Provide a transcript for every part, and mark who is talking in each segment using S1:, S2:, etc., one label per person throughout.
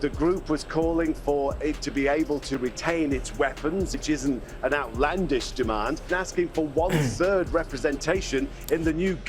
S1: The group was calling for it to be able to retain its weapons, which isn't an outlandish demand, and asking for 1/3 representation in the new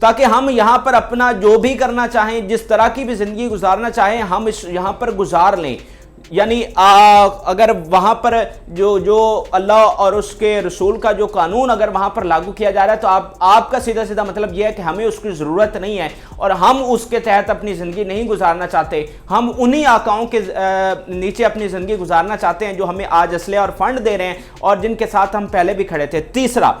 S2: تاکہ ہم یہاں پر اپنا جو بھی کرنا چاہیں, جس طرح کی بھی زندگی گزارنا چاہیں, ہم یہاں پر گزار لیں. یعنی اگر وہاں پر جو اللہ اور اس کے رسول کا جو قانون اگر وہاں پر لاگو کیا جا رہا ہے تو آپ کا سیدھا سیدھا مطلب یہ ہے کہ ہمیں اس کی ضرورت نہیں ہے اور ہم اس کے تحت اپنی زندگی نہیں گزارنا چاہتے. ہم انہی آقاؤں کے نیچے اپنی زندگی گزارنا چاہتے ہیں جو ہمیں آج اسلحے اور فنڈ دے رہے ہیں اور جن کے ساتھ ہم پہلے بھی کھڑے تھے. تیسرا,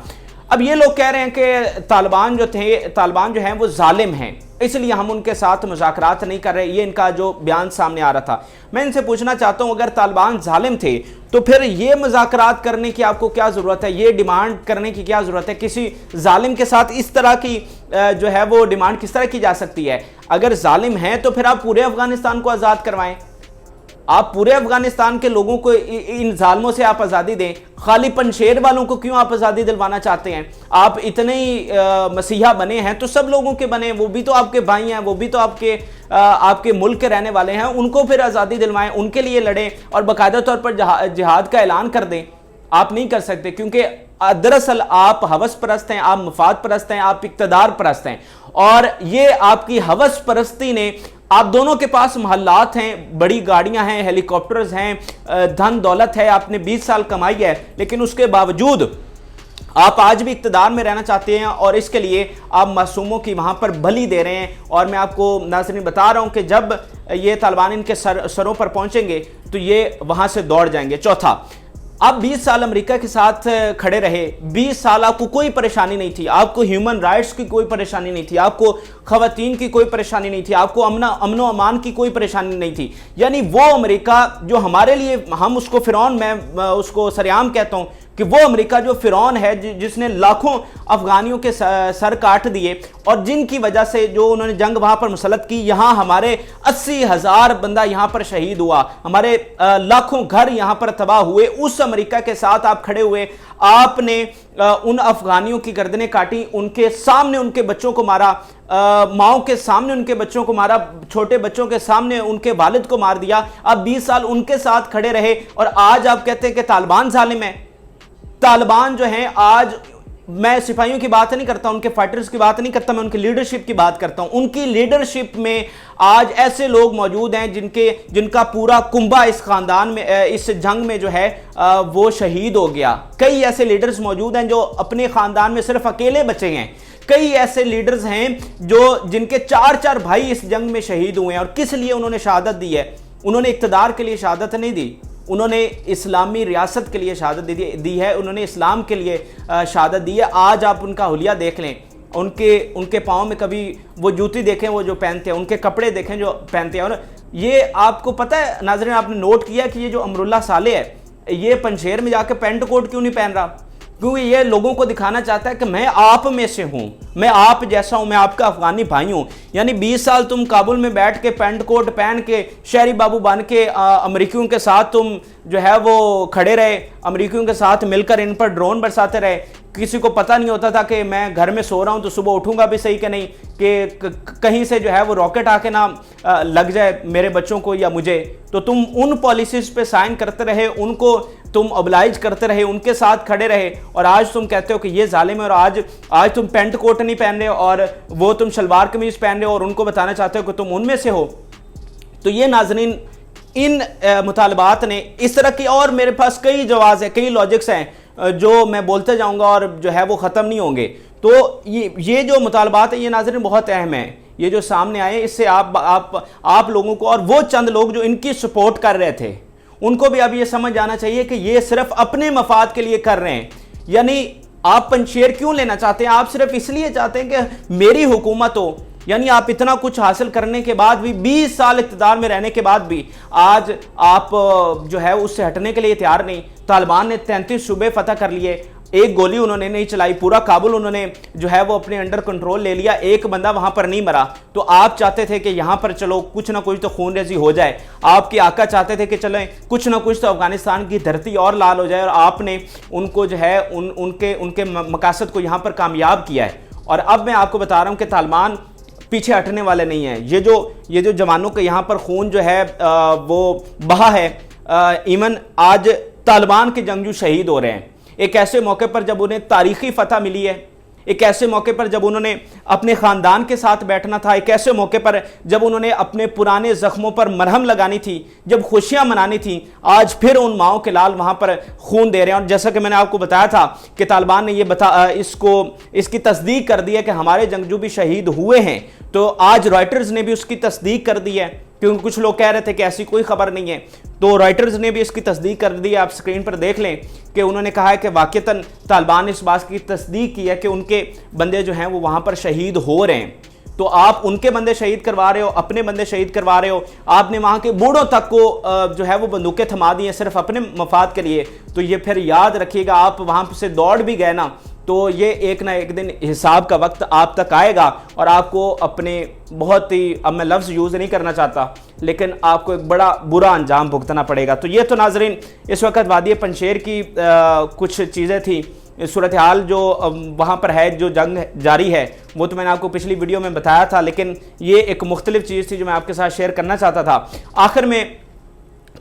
S2: اب یہ لوگ کہہ رہے ہیں کہ طالبان جو ہیں وہ ظالم ہیں, اس لیے ہم ان کے ساتھ مذاکرات نہیں کر رہے. یہ ان کا جو بیان سامنے آ رہا تھا. میں ان سے پوچھنا چاہتا ہوں, اگر طالبان ظالم تھے تو پھر یہ مذاکرات کرنے کی آپ کو کیا ضرورت ہے, یہ ڈیمانڈ کرنے کی کیا ضرورت ہے؟ کسی ظالم کے ساتھ اس طرح کی جو ہے وہ ڈیمانڈ کس طرح کی جا سکتی ہے؟ اگر ظالم ہیں تو پھر آپ پورے افغانستان کو آزاد کروائیں, آپ پورے افغانستان کے لوگوں کو ان ظالموں سے آپ آزادی دیں. خالی پنشیر والوں کو کیوں آپ آزادی دلوانا چاہتے ہیں؟ آپ اتنے ہی مسیحا بنے ہیں تو سب لوگوں کے بنے, وہ بھی تو آپ کے بھائی ہیں, وہ بھی تو آپ کے ملک کے رہنے والے ہیں, ان کو پھر آزادی دلوائیں, ان کے لیے لڑیں اور باقاعدہ طور پر جہاد کا اعلان کر دیں. آپ نہیں کر سکتے کیونکہ دراصل آپ ہوس پرست ہیں, آپ مفاد پرست ہیں, آپ اقتدار پرست ہیں, اور یہ آپ کی ہوس پرستی نے, آپ دونوں کے پاس محلات ہیں, بڑی گاڑیاں ہیں, ہیلی کاپٹرز ہیں, دھن دولت ہے, آپ نے 20 سال کمائی ہے, لیکن اس کے باوجود آپ آج بھی اقتدار میں رہنا چاہتے ہیں اور اس کے لیے آپ معصوموں کی وہاں پر بلی دے رہے ہیں. اور میں آپ کو ناظرین بتا رہا ہوں کہ جب یہ طالبان ان کے سروں پر پہنچیں گے تو یہ وہاں سے دوڑ جائیں گے. چوتھا, آپ 20 سال امریکہ کے ساتھ کھڑے رہے, 20 سال آپ کو کوئی پریشانی نہیں تھی, آپ کو ہیومن رائٹس کی کوئی پریشانی نہیں تھی, آپ کو خواتین کی کوئی پریشانی نہیں تھی, آپ کو امن و امان کی کوئی پریشانی نہیں تھی. یعنی وہ امریکہ جو ہمارے لیے, ہم اس کو فرعون, میں اس کو سریعام کہتا ہوں کہ وہ امریکہ جو فرعون ہے, جس نے لاکھوں افغانیوں کے سر کاٹ دیے اور جن کی وجہ سے جو انہوں نے جنگ وہاں پر مسلط کی, یہاں ہمارے 80,000 بندہ یہاں پر شہید ہوا, ہمارے لاکھوں گھر یہاں پر تباہ ہوئے, اس امریکہ کے ساتھ آپ کھڑے ہوئے, آپ نے ان افغانیوں کی گردنیں کاٹی, ان کے سامنے ان کے بچوں کو مارا, ماؤں کے سامنے ان کے بچوں کو مارا, چھوٹے بچوں کے سامنے ان کے والد کو مار دیا. آپ 20 سال ان کے ساتھ کھڑے رہے اور آج آپ کہتے ہیں کہ طالبان ظالم ہے. طالبان جو ہیں آج, میں سپاہیوں کی بات نہیں کرتا, ان کے فائٹرز کی بات نہیں کرتا, میں ان کی لیڈرشپ کی بات کرتا ہوں. ان کی لیڈرشپ میں آج ایسے لوگ موجود ہیں جن کا پورا کنبہ اس خاندان میں, اس جنگ میں جو ہے وہ شہید ہو گیا. کئی ایسے لیڈرز موجود ہیں جو اپنے خاندان میں صرف اکیلے بچے ہیں. کئی ایسے لیڈرز ہیں جن کے 4 بھائی اس جنگ میں شہید ہوئے ہیں. اور کس لیے انہوں نے شہادت دی ہے؟ انہوں نے اقتدار کے لیے شہادت نہیں دی, انہوں نے اسلامی ریاست کے لیے شہادت دی ہے, انہوں نے اسلام کے لیے شہادت دی ہے. آج آپ ان کا حلیہ دیکھ لیں, ان کے پاؤں میں کبھی وہ جوتی دیکھیں وہ جو پہنتے ہیں, ان کے کپڑے دیکھیں جو پہنتے ہیں. اور یہ آپ کو پتہ ہے ناظرین, آپ نے نوٹ کیا کہ یہ جو امراللہ صالح ہے, یہ پنشیر میں جا کے پینٹ کوٹ کیوں نہیں پہن رہا؟ کیونکہ یہ لوگوں کو دکھانا چاہتا ہے کہ میں آپ میں سے ہوں, میں آپ جیسا ہوں, میں آپ کا افغانی بھائی ہوں. یعنی 20 سال تم کابل میں بیٹھ کے پینٹ کوٹ پہن کے شہری بابو بن کے امریکیوں کے ساتھ تم جو ہے وہ کھڑے رہے, امریکیوں کے ساتھ مل کر ان پر ڈرون برساتے رہے. کسی کو پتہ نہیں ہوتا تھا کہ میں گھر میں سو رہا ہوں تو صبح اٹھوں گا بھی صحیح کہ نہیں, کہ کہیں سے جو ہے وہ راکٹ آ کے نہ لگ جائے میرے بچوں کو یا مجھے. تو تم ان پالیسیز پہ سائن کرتے رہے, ان کو تم oblige کرتے رہے, ان کے ساتھ کھڑے رہے, اور آج تم کہتے ہو کہ یہ ظالم ہے, اور آج تم پینٹ کوٹ نہیں پہن رہے اور وہ تم شلوار قمیض پہن رہے ہو اور ان کو بتانا چاہتے ہو کہ تم ان میں سے ہو. تو یہ ناظرین ان مطالبات نے اس طرح کی, اور میرے پاس کئی جواز ہیں, کئی لاجکس ہیں جو میں بولتے جاؤں گا اور جو ہے وہ ختم نہیں ہوں گے. تو یہ جو مطالبات ہیں یہ ناظرین بہت اہم ہیں, یہ جو سامنے آئے, اس سے آپ لوگوں کو, اور وہ چند لوگ جو ان کی سپورٹ کر رہے تھے, ان کو بھی اب یہ سمجھ آنا چاہیے کہ یہ صرف اپنے مفاد کے لیے کر رہے ہیں. یعنی آپ پنشیر کیوں لینا چاہتے ہیں؟ آپ صرف اس لیے چاہتے ہیں کہ میری حکومت ہو. یعنی آپ اتنا کچھ حاصل کرنے کے بعد بھی, 20 سال اقتدار میں رہنے کے بعد بھی آج آپ جو ہے اس سے ہٹنے کے لیے تیار نہیں. طالبان نے 33 صوبے فتح کر لیے, ایک گولی انہوں نے نہیں چلائی, پورا کابل انہوں نے جو ہے وہ اپنے انڈر کنٹرول لے لیا, ایک بندہ وہاں پر نہیں مرا. تو آپ چاہتے تھے کہ یہاں پر چلو کچھ نہ کچھ تو خون ریزی ہو جائے, آپ کے آقا چاہتے تھے کہ چلیں کچھ نہ کچھ تو افغانستان کی دھرتی اور لال ہو جائے, اور آپ نے ان کو جو ہے ان کے مقاصد کو یہاں پر کامیاب کیا ہے. اور اب میں آپ کو بتا رہا ہوں کہ طالبان پیچھے ہٹنے والے نہیں ہیں. یہ جو جوانوں کے یہاں پر خون جو ہے وہ بہا ہے, ایون آج طالبان کے جنگجو شہید ہو رہے ہیں ایک ایسے موقع پر جب انہیں تاریخی فتح ملی ہے, ایک ایسے موقع پر جب انہوں نے اپنے خاندان کے ساتھ بیٹھنا تھا، ایک ایسے موقع پر جب انہوں نے اپنے پرانے زخموں پر مرہم لگانی تھی، جب خوشیاں منانی تھیں، آج پھر ان ماؤں کے لال وہاں پر خون دے رہے ہیں۔ اور جیسا کہ میں نے آپ کو بتایا تھا کہ طالبان نے اس کی تصدیق کر دی ہے کہ ہمارے جنگجو بھی شہید ہوئے ہیں، تو آج رائٹرز نے بھی اس کی تصدیق کر دی ہے، کیونکہ کچھ لوگ کہہ رہے تھے کہ ایسی کوئی خبر نہیں ہے، تو رائٹرز نے بھی اس کی تصدیق کر دی ہے۔ آپ سکرین پر دیکھ لیں کہ انہوں نے کہا ہے کہ واقعتاً طالبان نے اس بات کی تصدیق کی ہے کہ ان کے بندے جو ہیں وہ وہاں پر شہید ہو رہے ہیں۔ تو آپ ان کے بندے شہید کروا رہے ہو، اپنے بندے شہید کروا رہے ہو، آپ نے وہاں کے بوڑھوں تک کو جو ہے وہ بندوقیں تھما دی ہیں صرف اپنے مفاد کے لیے، تو یہ پھر یاد رکھیے گا، آپ وہاں سے دوڑ بھی گئے نا تو یہ ایک نہ ایک دن حساب کا وقت آپ تک آئے گا، اور آپ کو اپنے بہت ہی، اب میں لفظ یوز نہیں کرنا چاہتا، لیکن آپ کو ایک بڑا برا انجام بھگتنا پڑے گا۔ تو یہ تو ناظرین اس وقت وادی پنجشیر کی کچھ چیزیں تھیں، صورتحال جو وہاں پر ہے، جو جنگ جاری ہے، وہ تو میں نے آپ کو پچھلی ویڈیو میں بتایا تھا، لیکن یہ ایک مختلف چیز تھی جو میں آپ کے ساتھ شیئر کرنا چاہتا تھا۔ آخر میں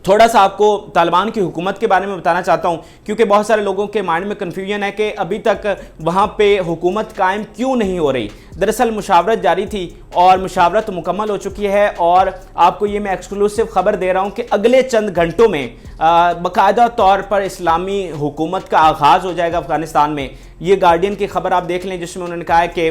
S2: تھوڑا سا آپ کو طالبان کی حکومت کے بارے میں بتانا چاہتا ہوں، کیونکہ بہت سارے لوگوں کے مائنڈ میں کنفیوژن ہے کہ ابھی تک وہاں پہ حکومت قائم کیوں نہیں ہو رہی۔ دراصل مشاورت جاری تھی اور مشاورت مکمل ہو چکی ہے، اور آپ کو یہ میں ایکسکلوسیو خبر دے رہا ہوں کہ اگلے چند گھنٹوں میں باقاعدہ طور پر اسلامی حکومت کا آغاز ہو جائے گا افغانستان میں۔ یہ گارڈین کی خبر آپ دیکھ لیں، جس میں انہوں نے کہا ہے کہ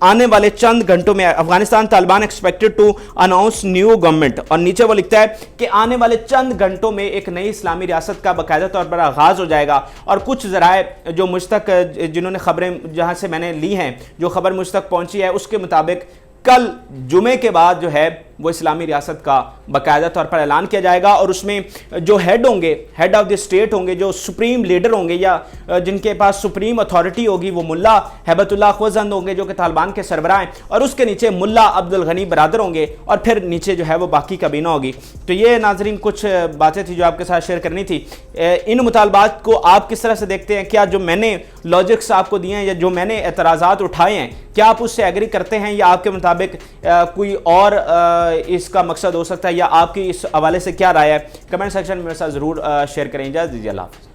S2: آنے والے چند گھنٹوں میں Afghanistan Taliban expected to announce new government, اور نیچے وہ لکھتا ہے کہ آنے والے چند گھنٹوں میں ایک نئی اسلامی ریاست کا باقاعدہ طور پر آغاز ہو جائے گا۔ اور کچھ ذرائع جو مجھ تک، جنہوں نے خبریں جہاں سے میں نے لی ہیں، جو خبر مجھ تک پہنچی ہے، اس کے مطابق کل جمعے کے بعد جو ہے وہ اسلامی ریاست کا باقاعدہ طور پر اعلان کیا جائے گا، اور اس میں جو ہیڈ ہوں گے، ہیڈ آف دی اسٹیٹ ہوں گے، جو سپریم لیڈر ہوں گے یا جن کے پاس سپریم اتھارٹی ہوگی، وہ ملا ہیبت اللہ خوزند ہوں گے جو کہ طالبان کے سربراہ ہیں، اور اس کے نیچے ملا عبد الغنی برادر ہوں گے، اور پھر نیچے جو ہے وہ باقی کابینہ ہوگی۔ تو یہ ناظرین کچھ باتیں تھی جو آپ کے ساتھ شیئر کرنی تھی۔ ان مطالبات کو آپ کس طرح سے دیکھتے ہیں؟ کیا جو میں نے لاجکس آپ کو دیے ہیں یا جو میں نے اعتراضات اٹھائے ہیں، کیا آپ اس سے ایگری کرتے ہیں، یا آپ کے مطابق کوئی اور اس کا مقصد ہو سکتا ہے، یا آپ کی اس حوالے سے کیا رائے ہے؟ کمنٹ سیکشن میں میرے ساتھ ضرور شیئر کریں۔ اجازت دیجیے، اللہ حافظ۔